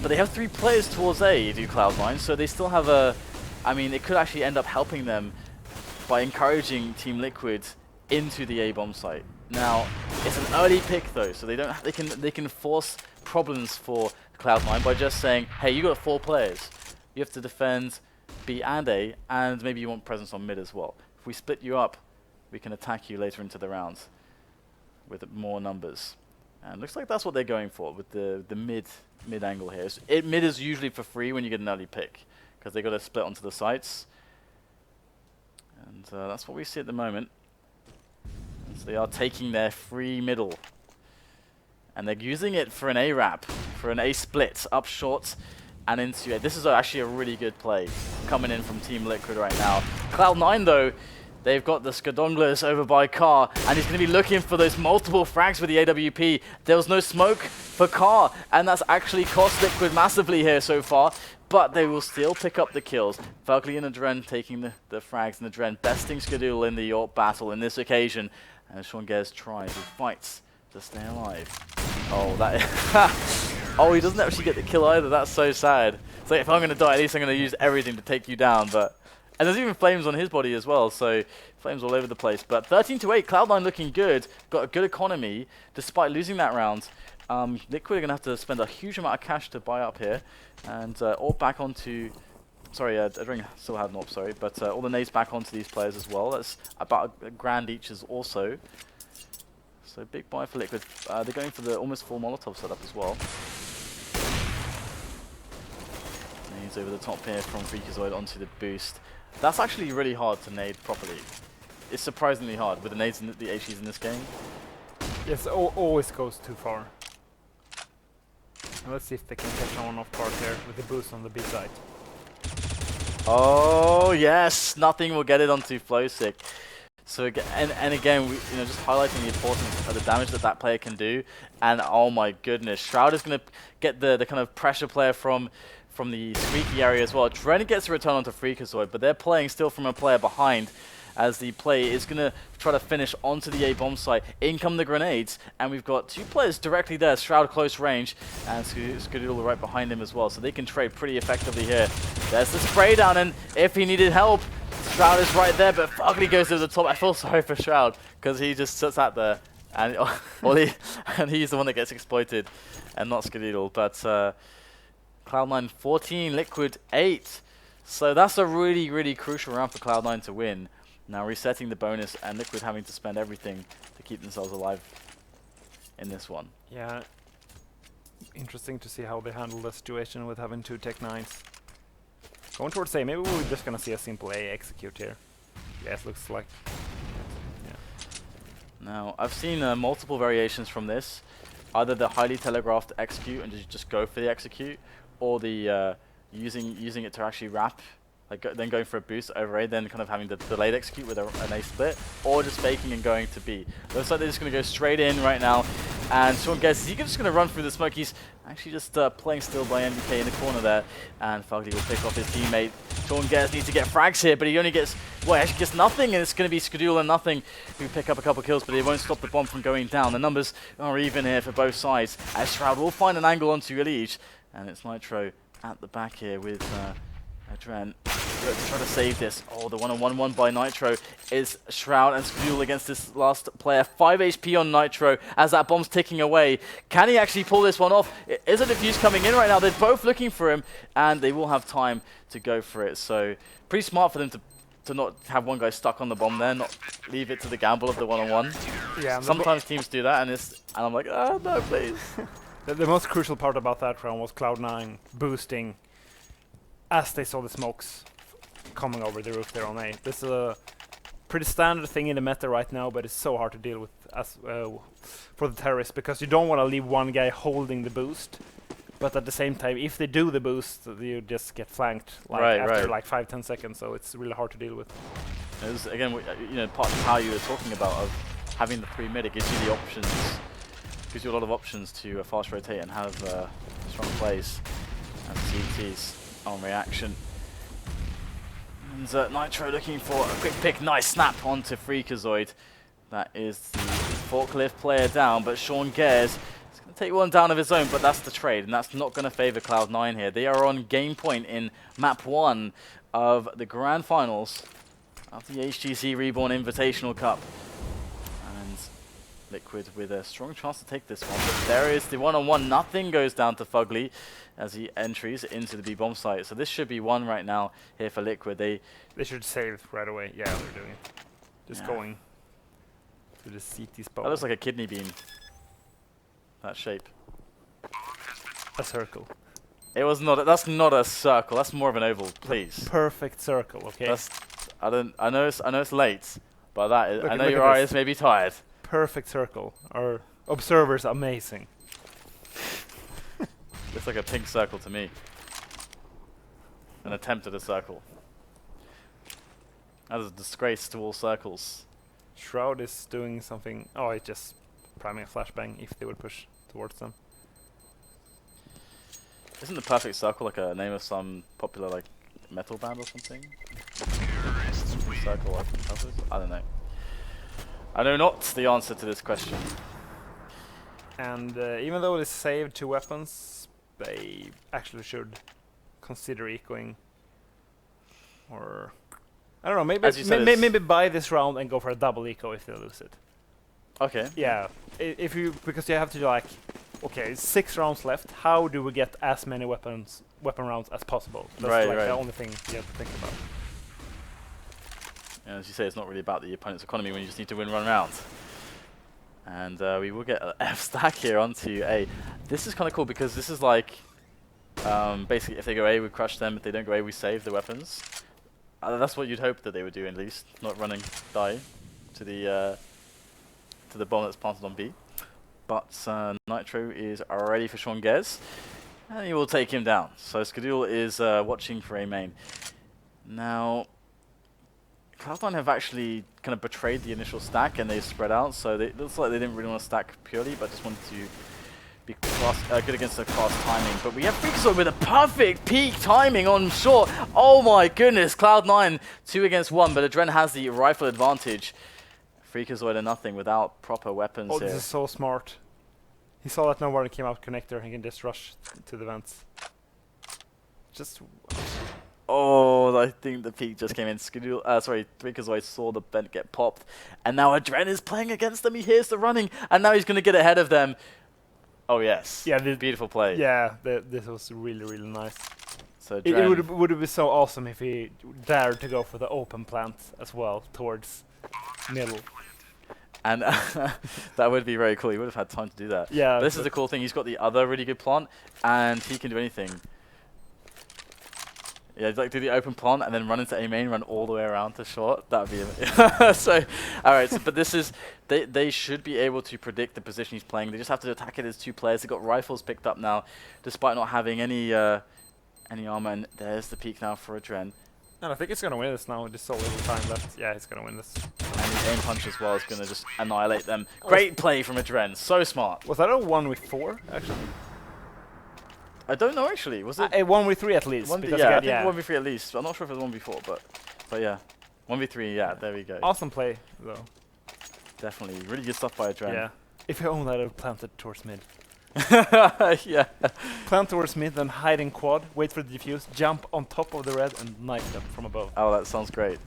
but they have 3 players towards A, do Cloud9, so they still have a... I mean, it could actually end up helping them by encouraging Team Liquid into the A bomb site. Now, it's an early pick though, so they can force problems for Cloud9 by just saying, hey, you got 4 players. You have to defend B and A, and maybe you want presence on mid as well. If we split you up, we can attack you later into the rounds with more numbers. And looks like that's what they're going for with the mid angle here. Mid is usually for free when you get an early pick, because they got to split onto the sites. And that's what we see at the moment. And so they are taking their free middle. And they're using it for an A wrap, for an A split, up short and into A. This is actually a really good play coming in from Team Liquid right now. Cloud9 though, they've got the Skadonglers over by Car, and he's going to be looking for those multiple frags with the AWP. There was no smoke for Car, and that's actually cost Liquid massively here so far, but they will still pick up the kills. Falkly and Adren taking the frags, and Adren besting Skadoodle in the York battle in this occasion. And Sean Gez tries, he fights to stay alive. Oh, that oh, he doesn't actually get the kill either. That's so sad. It's like, if I'm going to die, at least I'm going to use everything to take you down. But and there's even flames on his body as well, so flames all over the place. But 13-8, Cloud9 looking good. Got a good economy despite losing that round. Liquid are going to have to spend a huge amount of cash to buy up here, and AWP back onto. Sorry, Adren still had an AWP, sorry, but all the nades back onto these players as well. That's about a grand each as also. So big buy for Liquid. They're going for the almost full Molotov setup as well. Nades over the top here from Freakazoid onto the boost. That's actually really hard to nade properly. It's surprisingly hard with the nades and the HEs in this game. Yes, always goes too far. Let's see if they can catch someone off guard there with the boost on the B side. Oh yes, nothing will get it onto Flowsick. So and again, just highlighting the importance of the damage that player can do. And oh my goodness, Shroud is going to get the kind of pressure player from the squeaky area as well. Dren gets a return onto Freakazoid, but they're playing still from a player behind, as the play is going to try to finish onto the A bomb site. In come the grenades, and we've got 2 players directly there. Shroud close range, and Skadoodle right behind him as well, so they can trade pretty effectively here. There's the spray down, and if he needed help, Shroud is right there, but Ugly goes to the top. I feel sorry for Shroud, because he just sits out there, and and he's the one that gets exploited, and not Skadoodle. But Cloud9 14, Liquid 8. So that's a really, really crucial round for Cloud9 to win. Now resetting the bonus, and Liquid having to spend everything to keep themselves alive in this one. Yeah, interesting to see how they handle the situation with having 2 Tech 9s. Going towards A, maybe we're just gonna see a simple A execute here. Yes, looks like. Yeah. Now, I've seen multiple variations from this. Either the highly telegraphed execute and just go for the execute, or the using it to actually wrap, like then going for a boost over A, then kind of having the delayed execute with an A split, or just faking and going to B. Looks like they're just going to go straight in right now. And Sean Gez, he's just going to run through the smoke. He's actually just playing still by MDK in the corner there. And Falky will pick off his teammate. Sean Gez needs to get frags here, but he only gets, well, he actually gets nothing, and it's going to be Skadoodle and Nothing who pick up a couple kills, but they won't stop the bomb from going down. The numbers are even here for both sides, as Shroud will find an angle onto Elige. And it's Nitro at the back here with Adren. Let's try to save this. Oh, the 1-on-1 by Nitro is Shroud and Skadoodle against this last player. 5 HP on Nitro as that bomb's ticking away. Can he actually pull this one off? Is a defuse coming in right now? They're both looking for him, and they will have time to go for it. So pretty smart for them to not have one guy stuck on the bomb there, not leave it to the gamble of the 1-on-1. Yeah, sometimes teams do that, and I'm like, oh no, please. The most crucial part about that round was Cloud9 boosting as they saw the smokes coming over the roof there on A. This is a pretty standard thing in the meta right now, but it's so hard to deal with as for the terrorists, because you don't want to leave one guy holding the boost, but at the same time, if they do the boost, you just get flanked after like 5-10 seconds, so it's really hard to deal with. It was, again, part of how you were talking about of having the 3 mid, it gives you the options, gives you a lot of options to fast rotate and have strong plays. And CT's on reaction. And Nitro looking for a quick pick. Nice snap onto Freakazoid. That is the forklift player down, but Sean Gares is going to take one down of his own, but that's the trade, and that's not going to favor Cloud9 here. They are on game point in map 1 of the grand finals of the HTC Reborn Invitational Cup. And Liquid with a strong chance to take this one, but there is the one-on-one. Nothing goes down to Fugly as he entries into the B-bomb site. So this should be one right now here for Liquid. They should save right away. Yeah, they're doing it. Just going to the CT spot. That looks like a kidney bean. That shape. A circle. It was not. That's not a circle. That's more of an oval. Please. Perfect circle. Okay. That's. I know it's late, but that is. Look, I know look your at eyes this. may be tired. Perfect circle. Our observer's amazing. Looks like a pink circle to me. An attempt at a circle. That is a disgrace to all circles. Shroud is doing something. Oh, it's just priming a flashbang if they would push towards them. Isn't the perfect circle like a name of some popular like metal band or something? Circle like covers? I don't know. I know not the answer to this question. And even though they saved 2 weapons, they actually should consider ecoing. Or I don't know, maybe buy this round and go for a double eco if they lose it. Okay. Yeah, if you because you have to like, okay, 6 rounds left. How do we get as many weapon rounds as possible? That's like the only thing you have to think about. And as you say, it's not really about the opponent's economy when you just need to win one round. And we will get an F stack here onto A. This is kind of cool because this is like basically if they go A, we crush them. If they don't go A, we save the weapons. That's what you'd hope that they would do at least, not running die to the bomb that's planted on B. But Nitro is ready for Sean Gares, and he will take him down. So Skadul is watching for A main. Now, Cloud9 have actually kind of betrayed the initial stack and they spread out, so it looks like they didn't really want to stack purely, but just wanted to be good against the fast timing. But we have Freakazoid with a perfect peak timing on short. Oh my goodness, Cloud9 2 against 1, but Adren has the rifle advantage. Freakazoid are nothing without proper weapons here. This is so smart. He saw that nobody came out connector, he can just rush to the vents. Just... Oh, I think the peak just came in. Freakazoid saw the vent get popped, and now Adren is playing against them. He hears the running, and now he's going to get ahead of them. Oh yes, yeah, beautiful play. Yeah, this was really, really nice. So it would be so awesome if he dared to go for the open plant as well, towards middle. And that would be very cool. He would have had time to do that. Yeah. But this is the cool thing. He's got the other really good plant, and he can do anything. Yeah, like do the open plant and then run into A main, run all the way around to short. That would be amazing. So, all right. So, but this is they should be able to predict the position he's playing. They just have to attack it as 2 players. They've got rifles picked up now, despite not having any armor. And there's the peak now for Adren. And I think it's gonna win this now with just so little time left. Yeah, it's gonna win this. And the aim punch as well is gonna just annihilate them. Great play from Adren. So smart. Was that a 1v4 actually? I don't know actually. Was it a 1v3 at least? Yeah, I think 1v3 at least. I'm not sure if it was 1v4, but yeah, 1v3. Yeah, there we go. Awesome play though. Definitely, really good stuff by Adren. Yeah. If you only had planted towards mid. Yeah. Plant towards mid, then hide in quad, wait for the defuse, jump on top of the red, and knife them from above. Oh, that sounds great.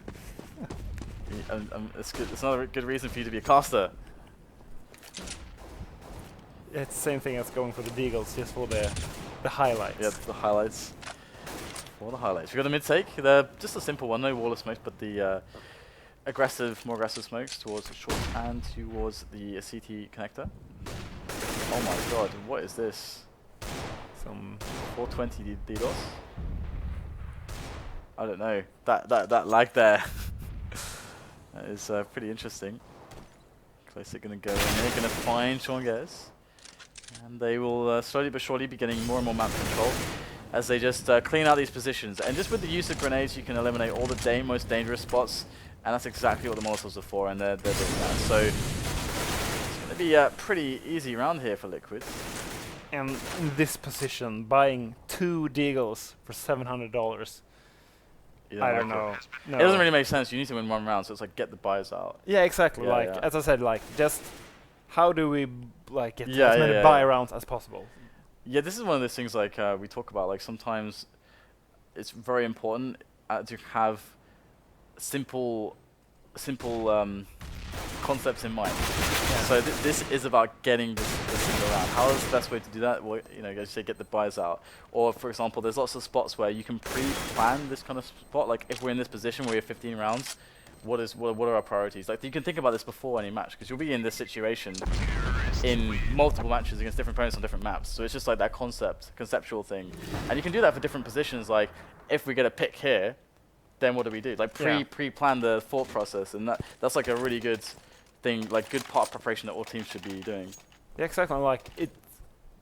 It's good. It's another good reason for you to be a caster. It's the same thing as going for the deagles, just for the highlights. Yeah, the highlights. For the highlights. We got the mid take. They're just a simple one, no wall of smokes, but the more aggressive smokes towards the short and towards the CT connector. Oh my god, what is this? Some 420 DDoS? I don't know. That lag there. That is pretty interesting. Closer gonna go in there, gonna find Sean Gares. And they will slowly but surely be getting more and more map control as they just clean out these positions. And just with the use of grenades, you can eliminate all the most dangerous spots. And that's exactly what the Molotovs are for, and they're doing that. So it's going to be a pretty easy round here for Liquid. And in this position, buying 2 Deagles for $700, You I like don't know. No. It doesn't really make sense. You need to win one round, so it's like get the buys out. Yeah, exactly. Yeah, like yeah. as I said, like just how do we like get Yeah, as yeah, many yeah, buy yeah. rounds as possible? Yeah, this is one of those things like we talk about. Like sometimes it's very important to have simple concepts in mind. So this is about getting this thing around. How is the best way to do that? Well, you know, as you say, get the buys out. Or for example, there's lots of spots where you can pre-plan this kind of spot. Like if we're in this position where we have 15 rounds, what are our priorities? Like you can think about this before any match, because you'll be in this situation in multiple matches against different opponents on different maps. So it's just like that conceptual thing. And you can do that for different positions. Like if we get a pick here, then what do we do? Like pre-plan the thought process, and that's like a really good thing, like good part of preparation that all teams should be doing. Yeah, exactly. Like it,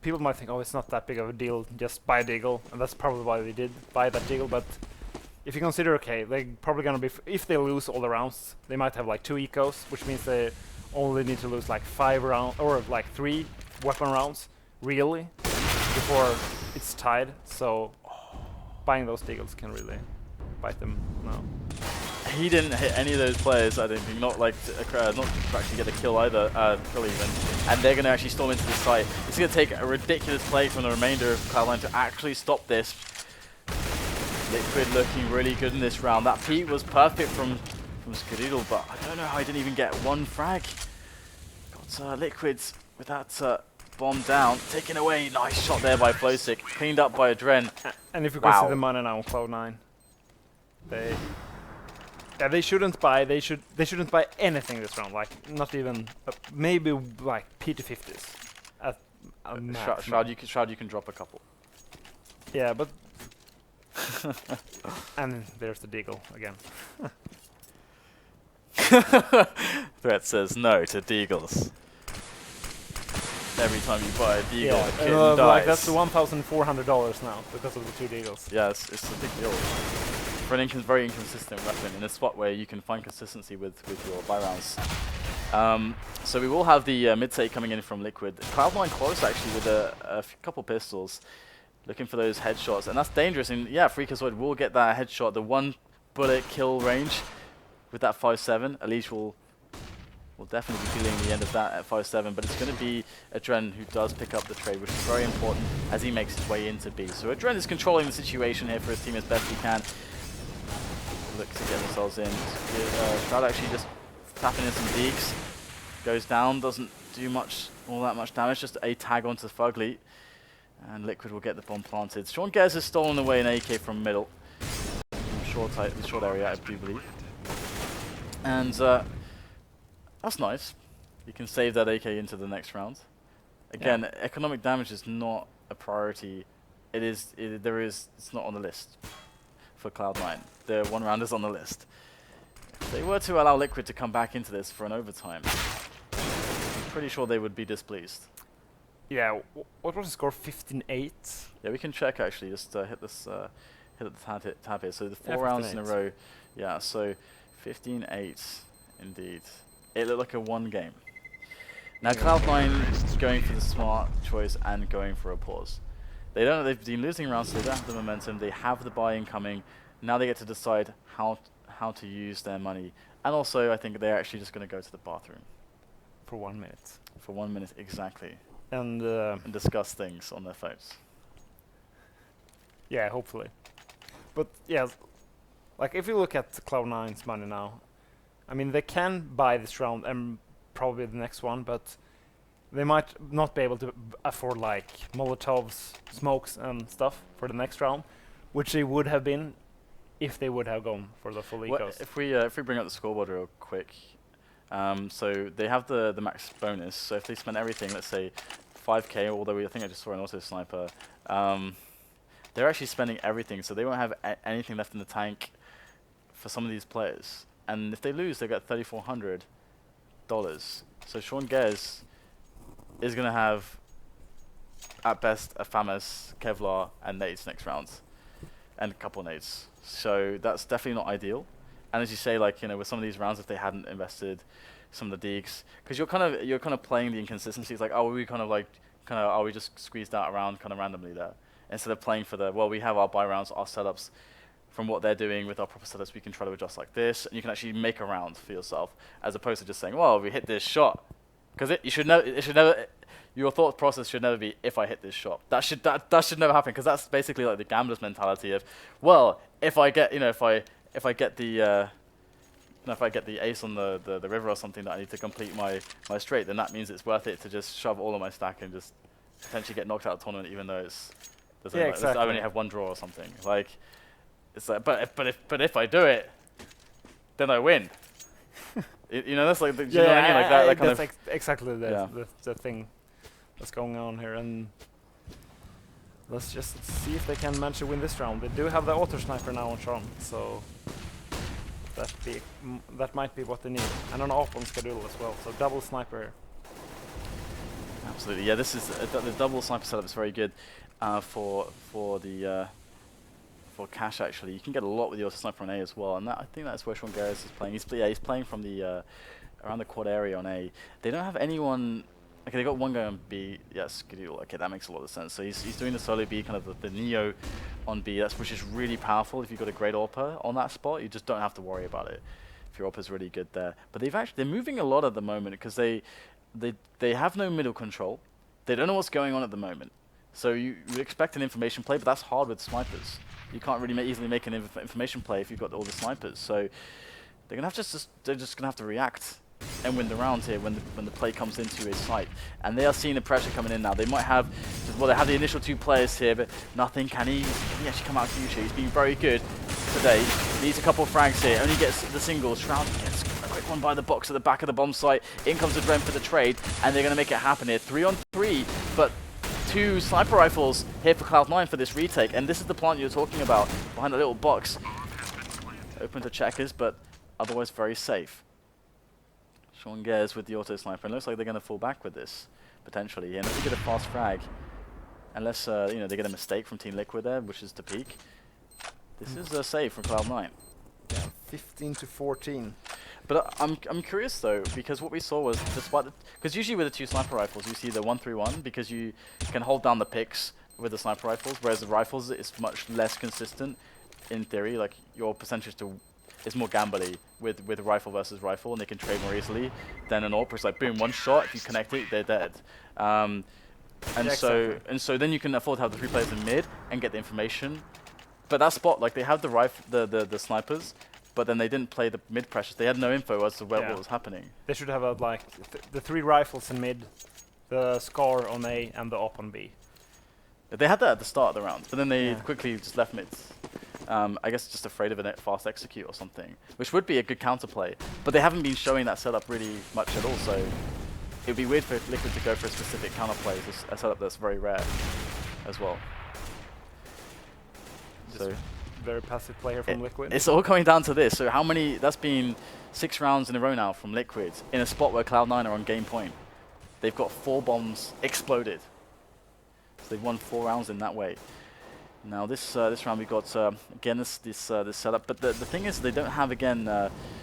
people might think, oh, it's not that big of a deal, just buy a Deagle, and that's probably why they did buy that Deagle. But if you consider, okay, they're probably gonna be, if they lose all the rounds, they might have like 2 ecos, which means they only need to lose like 5 rounds or like 3 weapon rounds, really, before it's tied. So buying those Deagles can really bite them now. He didn't hit any of those players, I don't think, not like not to actually get a kill either, kill even. And they're going to actually storm into the site. It's going to take a ridiculous play from the remainder of Cloud9 to actually stop this. Liquid looking really good in this round. That peek was perfect from Skadoodle, but I don't know how he didn't even get one frag. Got Liquids with that bomb down, taken away. Nice shot there by Flowsick, cleaned up by Adren. And if you consider the money now on Cloud9, they shouldn't buy. They shouldn't buy anything this round. Like not even maybe like P250s. At Shroud, you can drop a couple. Yeah, but and there's the Deagle again. Threat says no to Deagles. Every time you buy a Deagle, the kitten dies. Like that's $1,400 now because of the 2 Deagles. Yeah, it's a big deal. For an very inconsistent weapon in a spot where you can find consistency with your buy rounds. So we will have the mid-take coming in from Liquid. Cloud9 close actually with a couple pistols, looking for those headshots, and that's dangerous. And yeah, Freakazoid will get that headshot, the 1 bullet kill range with that 5.7. Elise will definitely be feeling the end of that at 5.7, but it's going to be Adren who does pick up the trade, which is very important as he makes his way into B. So Adren is controlling the situation here for his team as best he can. Look to get themselves in. Shroud actually just tapping in some deeks. Goes down, doesn't do all that much damage, just a tag onto Fugly. And Liquid will get the bomb planted. Sean Gez has stolen away an AK from middle. The short area, I do believe. And that's nice. You can save that AK into the next round. Again, economic damage is not a priority. It's not on the list for Cloud9. The 1 round is on the list. If they were to allow Liquid to come back into this for an overtime, I'm pretty sure they would be displeased. Yeah, what was the score? 15-8? Yeah, we can check actually. Just hit the tab here. So the 4 rounds in a 15-8. row. Yeah, so 15-8 indeed. It looked like a 1 game. Now Cloud9 is going for the smart choice and going for a pause. They've been losing rounds, so they don't have the momentum. They have the buy-in coming. Now they get to decide how to use their money. And also, I think they're actually just going to go to the bathroom. For 1 minute. For 1 minute, exactly. And discuss things on their phones. Yeah, hopefully. But yeah, like if you look at Cloud9's money now, I mean they can buy this round and probably the next one, but they might not be able to afford like Molotovs, smokes and stuff for the next round, which they would have been if they would have gone for the full ecos. If we bring up the scoreboard real quick, so they have the max bonus. So if they spend everything, let's say 5k, although I think I just saw an auto sniper, they're actually spending everything, so they won't have anything left in the tank for some of these players. And if they lose, they get $3,400. So Sean Gez is going to have, at best, a FAMAS, Kevlar, and nades next round, and a couple nades. So that's definitely not ideal. And as you say, like with some of these rounds, if they hadn't invested some of the deeks, because you're kind of playing the inconsistencies, like we kind of like kind of are we just squeezed out around kind of randomly there instead of playing for the we have our buy rounds, our setups. From what they're doing with our proper setups, we can try to adjust like this, and you can actually make a round for yourself, as opposed to just saying, "Well, we hit this shot," because you should know. It should never. Your thought process should never be, "If I hit this shot." That should never happen, because that's basically like the gambler's mentality of, "Well, if I get if I get the if I get the ace on the river or something that I need to complete my straight, then that means it's worth it to just shove all of my stack and just potentially get knocked out of the tournament, even though exactly. I only have one draw or something." Like. It's like, but if I do it, then I win. You know, that's like, you know what I mean? Like that kind of. Exactly the thing that's going on here, and let's just see if they can manage to win this round. They do have the auto sniper now on Sean, so that might be what they need, and an op on schedule as well. So double sniper. Absolutely, yeah. This is the double sniper setup is very good for the. For cash, actually, you can get a lot with the auto sniper on A as well, and I think that's where Sean Garris is playing. He's playing from the around the quad area on A. They don't have anyone. Okay, they got one guy on B. Yes, Skidoo. Okay, that makes a lot of sense. So he's doing the solo B, kind of the Neo on B. Which is really powerful. If you've got a great AWPer on that spot, you just don't have to worry about it. If your AWPer's really good there, but they're moving a lot at the moment because they have no middle control. They don't know what's going on at the moment. So you expect an information play, but that's hard with snipers. You can't really easily make an information play if you've got all the snipers. So they're gonna have they're just gonna have to react and win the round here when the play comes into a site. And they are seeing the pressure coming in now. They might have, they have the initial 2 players here, but nothing. Can he actually come out huge here? He's been very good today. Needs a couple of frags here. Only gets the singles. Shroud gets a quick one by the box at the back of the bomb site. In comes the Dren for the trade, and they're gonna make it happen here. 3-on-3, but 2 sniper rifles here for Cloud9 for this retake, and this is the plant you're talking about, behind a little box. Open to checkers, but otherwise very safe. Sean Gares with the auto sniper, and looks like they're going to fall back with this, potentially. And if they get a fast frag, unless they get a mistake from Team Liquid there, which is to peek, this is a save from Cloud9. Yeah, 15-14. But I'm curious though, because what we saw was, because usually with the 2 sniper rifles you see the 1-3-1 because you can hold down the picks with the sniper rifles, whereas the rifles is much less consistent in theory. Like your percentage is more gambly with rifle versus rifle, and they can trade more easily than an AWP. It's like boom, one shot, if you connect it, they're dead. And so then you can afford to have the 3 players in mid and get the information. But that spot, like they have the snipers. But then they didn't play the mid pressures. They had no info as to what was happening. They should have had the 3 rifles in mid, the Scar on A, and the op on B. They had that at the start of the round, but then they quickly just left mid. I guess just afraid of a fast execute or something, which would be a good counterplay. But they haven't been showing that setup really much at all, so it would be weird for Liquid to go for a specific counterplay, a setup that's very rare as well. So. Very passive player from Liquid. It's all coming down to this. So how many? That's been 6 rounds in a row now from Liquid in a spot where Cloud9 are on game point. They've got 4 bombs exploded. So they've won 4 rounds in that way. Now this round we got again this setup, but the thing is they don't have again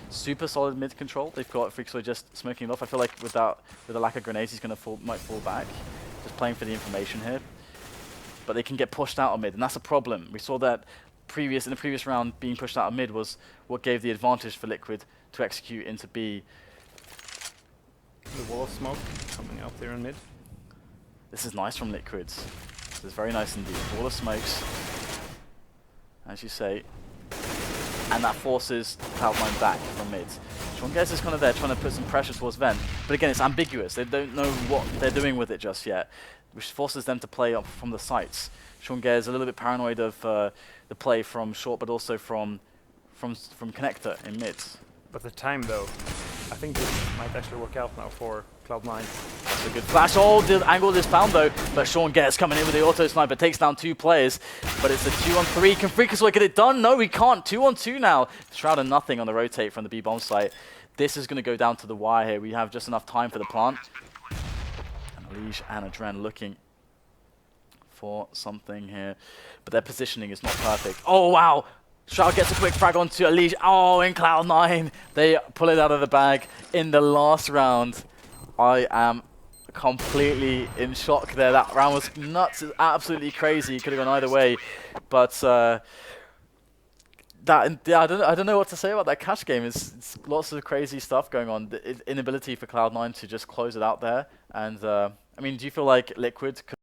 super solid mid control. They've got Freaksoy just smoking it off. I feel like with the lack of grenades he's gonna might fall back. Just playing for the information here, but they can get pushed out of mid, and that's a problem. We saw that. In the previous round, being pushed out of mid was what gave the advantage for Liquid to execute into B. The wall of smoke coming up there in mid. This is nice from Liquid. This is very nice indeed. Wall of smokes, as you say, and that forces Cloud9 back from mid. Sean Guess is kind of there trying to put some pressure towards Ven, but again it's ambiguous. They don't know what they're doing with it just yet, which forces them to play up from the sites. Sean Guess is a little bit paranoid of the play from short, but also from connector in mid. But the time though, I think this might actually work out now for Cloud9. That's a good flash. Oh, the angle is found though, but Sean Guess coming in with the auto sniper, takes down 2 players, but it's a 2-on-3. Can Freakazoid get it done? No, he can't. 2-on-2 now. Shroud and nothing on the rotate from the B bomb site. This is going to go down to the wire here. We have just enough time for the plant. And Alish and Adren looking for something here, but their positioning is not perfect. Oh wow, Shroud gets a quick frag onto Alish. Oh, in Cloud9 they pull it out of the bag in the last round. I am completely in shock there. That round was nuts, absolutely crazy. Could have gone either way, but I don't know what to say about that cash game. It's lots of crazy stuff going on. The inability for Cloud9 to just close it out there. And I mean, do you feel like Liquid could